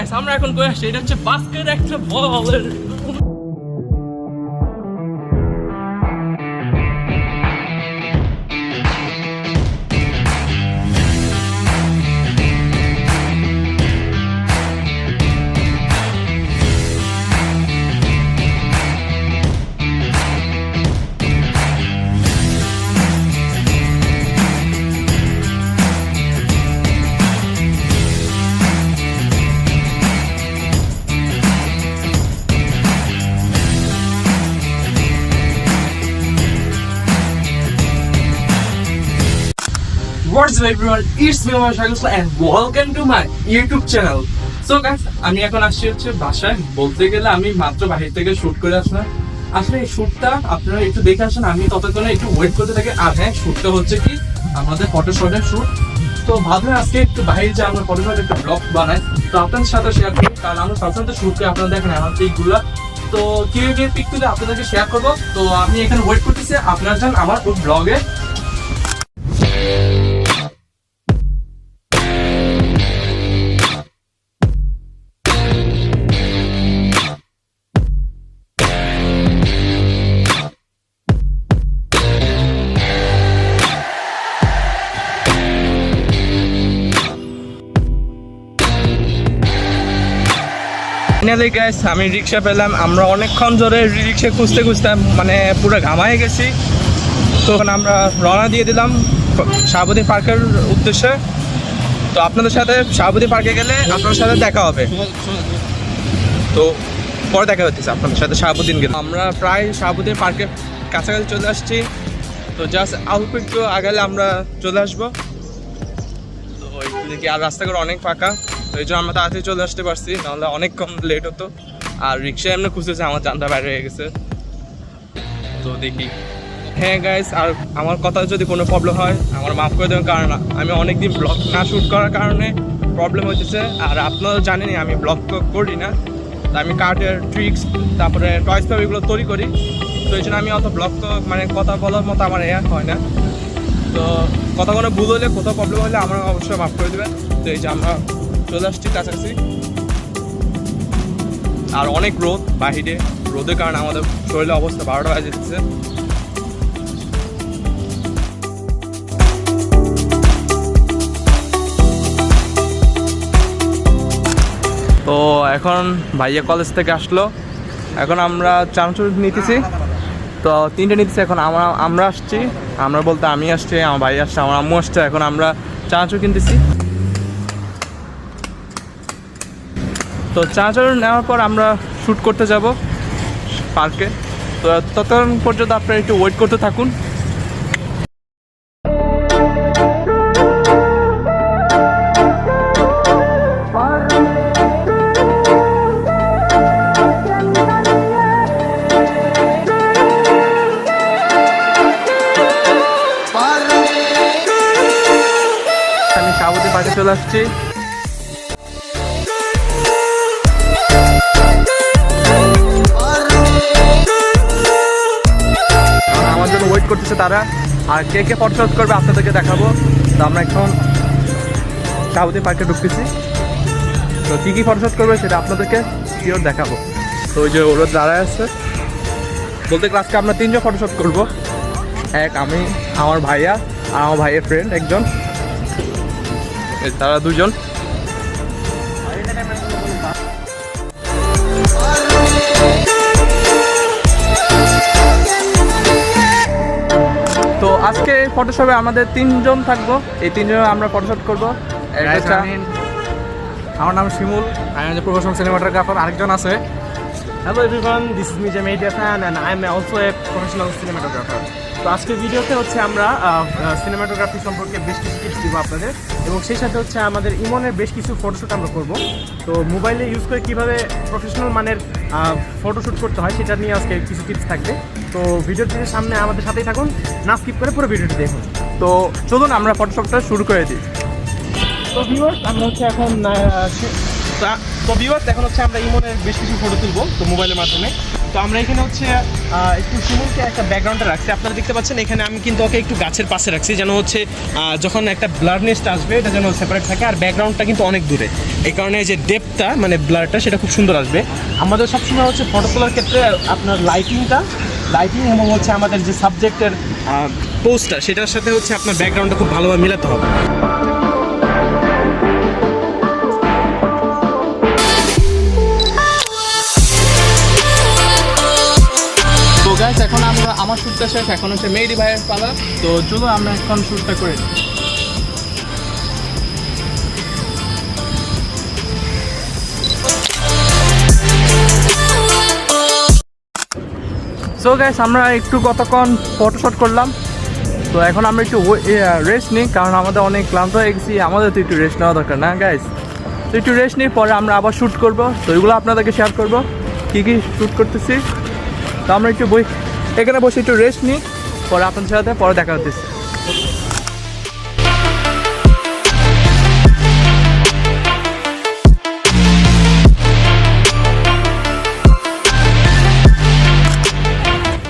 Guys আমরা এখন কই আসছি, এটা হচ্ছে বাস্কেট একটা বলের। What's up everyone, it's me Omar Shagusla and welcome to my YouTube channel. So guys, আমি এখন আসছি হচ্ছে বাসায়। বলতে গেলে আমি মাত্র বাহির থেকে শুট করে আসলাম। আসলে এই শুটটা আপনারা একটু দেখে আসেন, আমি ততক্ষণে একটু ওয়েট করতে থাকি। আর হ্যাঁ, শুটটা হচ্ছে কি আমাদের ফটোশটের শুট। তো ভাবলাম আজকে একটু বাইরে যে আমরা ফটোশট একটা ব্লগ বানাই, তো আপনাদের সাথে শেয়ার করি। কারণ আমরা সবসময় তো শুট করে আপনারা দেখেন আমার পিকগুলো, তো কিভাবে পিক তুলে আপনাদেরকে শেয়ার করবো। তো আমি এখানে ওয়েট করতেছি, আপনারা যান আমার ওই ব্লগে। ফাইনালি গাইস আমি রিক্সা পেলাম। আমরা অনেকক্ষণ ধরে রিক্সা খুঁজতে খুঁজতে মানে পুরো ঘামায় গেছি। তখন আমরা রওনা দিয়ে দিলাম শাহাবুদ্দিন পার্কের উদ্দেশ্যে। তো আপনাদের সাথে শাহাবুদ্দিন পার্কে গেলে আপনার সাথে দেখা হবে। তো পরে দেখা হচ্ছে আপনাদের সাথে শাহাবুদ্দিন গেলে। আমরা প্রায় শাহাবুদ্দিন পার্কের কাছাকাছি চলে আসছি। তো জাস্ট অল্প একটু আগালে আমরা চলে আসবো। তো একটু দেখি, আর রাস্তাঘাট অনেক ফাঁকা, তো এই জন্য আমরা তাড়াতাড়ি চলে আসতে পারছি, নাহলে অনেক কম লেট হতো। আর রিক্সায় এমনি খুঁজতেছে, আমার জানটা বাইরে হয়ে গেছে। তো দেখি। হ্যাঁ গাইস, আর আমার কথা যদি কোনো প্রবলেম হয় আমার মাফ করে দেবেন, কারণ আমি অনেকদিন ব্লগ না শ্যুট করার কারণে প্রবলেম হচ্ছে। আর আপনারা জানেনই আমি ব্লগ তো করি না, তো আমি কার্টের ট্রিক্স তারপরে টয়েস পেপার এগুলো তৈরি করি। তো এই জন্য আমি অত ব্লগ তো মানে কথা বলার মতো আমার হয় না। তো কথা কোনো ভুল হলে, কোথাও প্রবলেম হলে আমার অবশ্যই মাফ করে দেবেন। তো এই যে আমরা চলে আসছি কাছাকাছি। আর অনেক রোদ বাহিরে, রোদের কারণে আমাদের শরীরের অবস্থা 12টা বাজে যেতেছে। তো এখন ভাইয়া কলেজ থেকে আসলো, এখন আমরা চানাচুর নিতেছি। তো 3টে নিতেছি। এখন আমরা আসছি, আমরা বলতে আমি আসছি, আমার ভাই আসছে, আমার আম্মু আসছে। এখন আমরা চানাচুর কিনতেছি। তো চানাচুর নেওয়ার পর আমরা শ্যুট করতে যাব পার্কে। তো ততক্ষণ পর্যন্ত আপনারা একটু ওয়েট করতে থাকুন। আমি শাহাবুদ্দিন পার্কে চলে আসছি। আমার জন্য ওয়েট করতেছে তারা, আর কে কে ফটোশুট করবে আপনাদেরকে দেখাবো। তো আমরা এখন শাহাবুদ্দিন পার্কে ঢুকতেছি। তো কী কী ফটোশুট করবে সেটা আপনাদেরকে শিওর দেখাবো। তো ওই যে ওরা দাঁড়ায় আছে, বলতে ক্লাসকে আমরা 3জন ফটোশুট করবো। এক আমি, আমার ভাইয়া আর আমার ভাইয়ের ফ্রেন্ড একজন, তারা 2জন। তো আজকে ফটোশপে আমাদের 3জন থাকবো, এই 3জন আমরা ফটোশুট করবো। আমার নাম শিমুল, আমি প্রফেশনাল সিনেমাটোগ্রাফার। আরেকজন আছে। Hello everyone, this is Mija Media Fan and I'm also a professional cinematographer. তো আজকের ভিডিওতে হচ্ছে আমরা সিনেমাটোগ্রাফি সম্পর্কে বেশ কিছু টিপস দিব আপনাদের, এবং সেই সাথে হচ্ছে আমাদের ইমনের বেশ কিছু ফটোশ্যুট আমরা করব। তো মোবাইলে ইউজ করে কীভাবে প্রফেশনাল মানের ফটোশ্যুট করতে হয় সেটা নিয়ে আজকে কিছু টিপস থাকবে। তো ভিডিওটির সামনে আমাদের সাথেই থাকুন, না স্কিপ করে পুরো ভিডিওটি দেখুন। তো চলুন আমরা ফটোশ্যুটটা শুরু করে দিই। তো ভিউয়ার্স, আমরা হচ্ছে এখন তো ভিউয়ার্স এখন হচ্ছে আমরা ইমনের বেশ কিছু ফটো তুলবো তো মোবাইলের মাধ্যমে। তো আমরা এখানে হচ্ছে একটু শিমুলকে একটা ব্যাকগ্রাউন্ডে রাখছি। আপনারা দেখতে পাচ্ছেন এখানে আমি কিন্তু ওকে একটু গাছের পাশে রাখছি, যেন হচ্ছে যখন একটা ব্লারনেসটা আসবে এটা যেন সেপারেট থাকে, আর ব্যাকগ্রাউন্ডটা কিন্তু অনেক দূরে। এই কারণে যে ডেপথটা মানে ব্লারটা সেটা খুব সুন্দর আসবে। আমাদের সবসময় হচ্ছে ফটো তোলার ক্ষেত্রে আপনার লাইটিং এবং হচ্ছে আমাদের যে সাবজেক্টের পোস্টটা সেটার সাথে হচ্ছে আপনার ব্যাকগ্রাউন্ডটা খুব ভালোভাবে মিলাতে হবে। তো গাইস এখন আমার শ্যুটটা শেষ, এখন হচ্ছে মেহেদি ভাইয়ের পালা। তো চলো আমরা এখন শ্যুটটা করে নিই। সো গাইস আমরা একটু কতক্ষণ ফটোশ্যুট করলাম। তো এখন আমরা একটু রেস্ট নিই, কারণ আমাদের অনেক ক্লান্ত হয়ে গেছি, আমাদের তো একটু রেস্ট নেওয়া দরকার না গাইস। তো একটু রেস্ট নিই, পরে আমরা আবার শ্যুট করব। তো এগুলো আপনাদেরকে শেয়ার করব কী কী শ্যুট করতেছি। তো আমরা একটু এখানে বসে একটু রেস্ট নিই, পরে আপনাদের সাথে পরে দেখা হচ্ছে।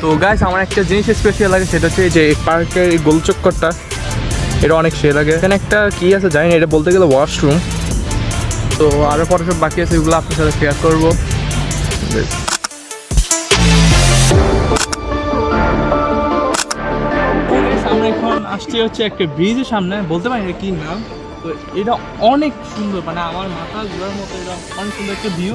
তো গাইস আমার একটা জিনিস স্পেশাল লাগে, সেটা হচ্ছে যে পার্কের এই গোল চক্করটা, এটা অনেক সে লাগে। এখানে একটা কি আছে জানি না, এটা বলতে গেলে ওয়াশরুম। তো আরও পরে সব বাকি আছে, এগুলো আপনার সাথে শেয়ার করবো। আমরা এখন আসছি হচ্ছে একটা ব্রিজের সামনে, বলতে পারি না কি নাম। তো এটা অনেক সুন্দর, মানে আমার মাথা ঘোরার মতো, এটা অনেক সুন্দর একটা ভিউ,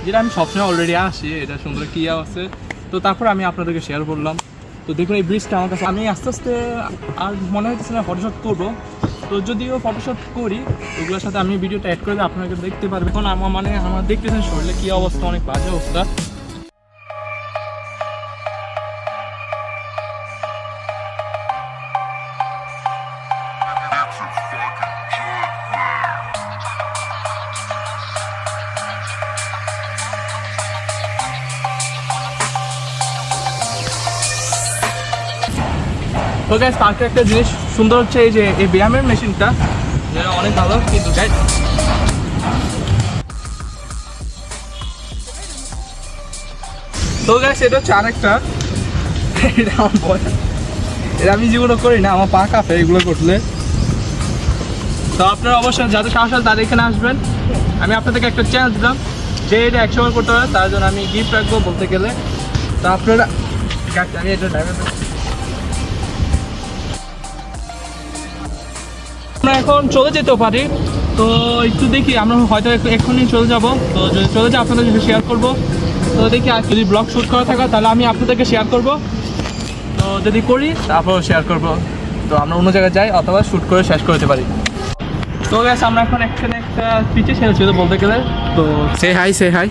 যেটা আমি সবসময় অলরেডি আসি। এটা সুন্দর কি আছে, তো তারপর আমি আপনাদেরকে শেয়ার করলাম। তো দেখুন এই ব্রিজটা আমার কাছে, আমি আস্তে আস্তে আর মনে হচ্ছে না ফটোশ্যুট করবো। তো যদিও ফটোশ্যুট করি, ওগুলোর সাথে আমি ভিডিওটা অ্যাড করে আপনাকে দেখতে পারবেন। এখন আমার দেখতেছেন শরীরে কী অবস্থা, অনেক বাজে অবস্থা। তো গাইস পার্কের একটা জিনিস সুন্দর হচ্ছে এই যে এই ব্যায়ামের মেশিনটা, যেটা অনেক ভালো। কিন্তু গাইস তো গাইস এটা হচ্ছে আরেকটা, এটা আমার ভয়, এটা আমি যেগুলো করি না, আমার পা কাঁপে এগুলো করলে। তো আপনারা অবশ্যই যাদের সাহস আছে তাদের এখানে আসবেন। আমি আপনাদেরকে একটা চ্যালেঞ্জ দিলাম, যে এটা 100 বার করতে হবে তার জন্য আমি গিফট রাখবো বলতে গেলে। তো আপনারা আমি এটা আমরা এখন চলে যেতে পারি। তো একটু দেখি, আমরা হয়তো এক্ষুনি চলে যাব। তো যদি চলে যাই আপনাদের সাথে শেয়ার করব। তো দেখি আর যদি ব্লগ শ্যুট করা থাকে তাহলে আমি আপনাদেরকে শেয়ার করব। তো যদি করি তারপর শেয়ার করব। তো আমরা অন্য জায়গায় যাই অথবা শ্যুট করে শেষ করতে পারি। তো গ্যাস আমরা এখন এখানে একটা পিচে ছেড়েছিল বলতে গেলে। তো সে হাই।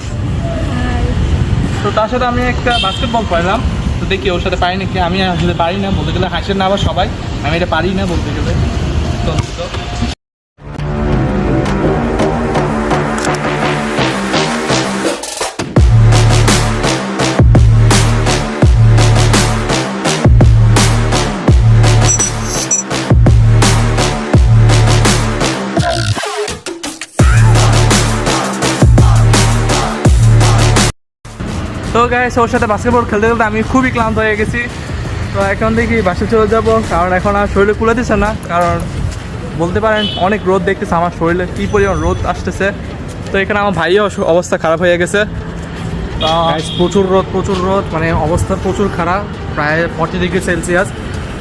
তো তার সাথে আমি একটা বাস্কেটবল পাইলাম। তো দেখি ওর সাথে পারি নাকি। আমি আসলে পারি না বলতে গেলে, হাসেন না আবার সবাই, আমি এটা পারি না বলতে গেলে। তো গাইস ওর সাথে বাস্কেটবল খেলতে খেলতে আমি খুবই ক্লান্ত হয়ে গেছি। তো এখন দেখি বাসে চলে যাব, কারণ এখন আর শরীরে কুলে দিচ্ছে না। কারণ বলতে পারেন অনেক রোদ দেখতেছে আমার শরীরে, কী পরিমাণ রোদ আসতেছে। তো এখানে আমার ভাইও অবস্থা খারাপ হয়ে গেছে। প্রচুর রোদ, মানে অবস্থা প্রচুর খারাপ, প্রায় 40 ডিগ্রি সেলসিয়াস,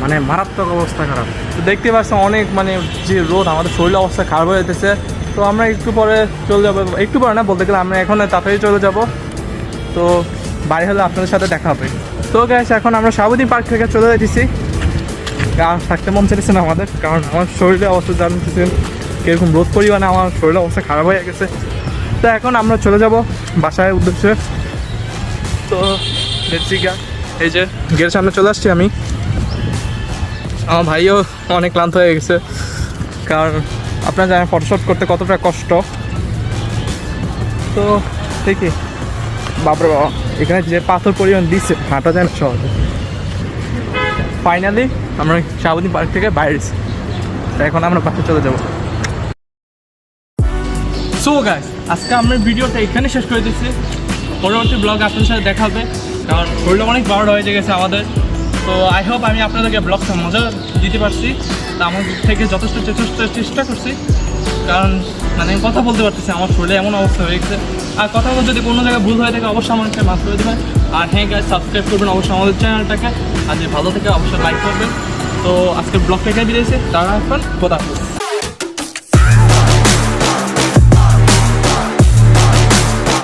মানে মারাত্মক অবস্থা খারাপ। তো দেখতে পাচ্ছেন অনেক মানে যে রোদ, আমাদের শরীরের অবস্থা খারাপ হয়ে যেতেছে। তো আমরা একটু পরে চলে যাবো, একটু পরে না বলতে গেলে আমরা এখন তাড়াতাড়ি চলে যাব। তো বাড়ি হলে আপনাদের সাথে দেখা হবে। তো গাইস এখন আমরা শাহাবুদ্দিন পার্ক থেকে চলে যেতেছি, কারণ থাকতে মন চাইছে না আমাদের, কারণ আমার শরীরের অবস্থা জানতেছেন কীরকম রোদ পরিমাণে আমার শরীরের অবস্থা খারাপ হয়ে গেছে। তো এখন আমরা চলে যাব বাসায় উদ্দেশ্যে। তো দেখছি এই যে গেটের সামনে চলে আসছি আমি। আমার ভাইও অনেক ক্লান্ত হয়ে গেছে, কারণ আপনারা জানেন ফটোশ্যুট করতে কতটা কষ্ট। তো ঠিকই বাপরে বাবা, এখানে যে পাথর পরিমাণ দিচ্ছে হাঁটা যায় না সহজে। ফাইনালি আমরা শাহাবুদ্দিন পার্ক থেকে বাইরেছি। এখন আমরা বাসে চলে যাব। সো গাইস আজকে আমরা ভিডিওটা এখানে শেষ করে দিচ্ছি। পরবর্তী ব্লগ আপনাদের সাথে দেখা হবে, কারণ শরীরটা অনেক বড় হয়ে গেছে আমাদের। তো আই হোপ আমি আপনাদেরকে ব্লগটা মজা দিতে পারছি, তা আমার দিক থেকে যথেষ্ট চেষ্টা করছি, কারণ মানে আমি কথা বলতে পারতেছি, আমার শরীরে এমন অবস্থা হয়ে গেছে। আর কথা বলতে যদি কোনো জায়গায় ভুল হয়ে থাকে অবশ্যই আমাকে মাফ করে দেবেন। আর হ্যাঁ গাইস, সাবস্ক্রাইব করবেন অবশ্যই আমাদের চ্যানেলটাকে, আর যদি ভালো থেকে অবশ্যই লাইক করবেন। তো আজকের ব্লগটা এখানে দিয়েছে, তারা এখন কথা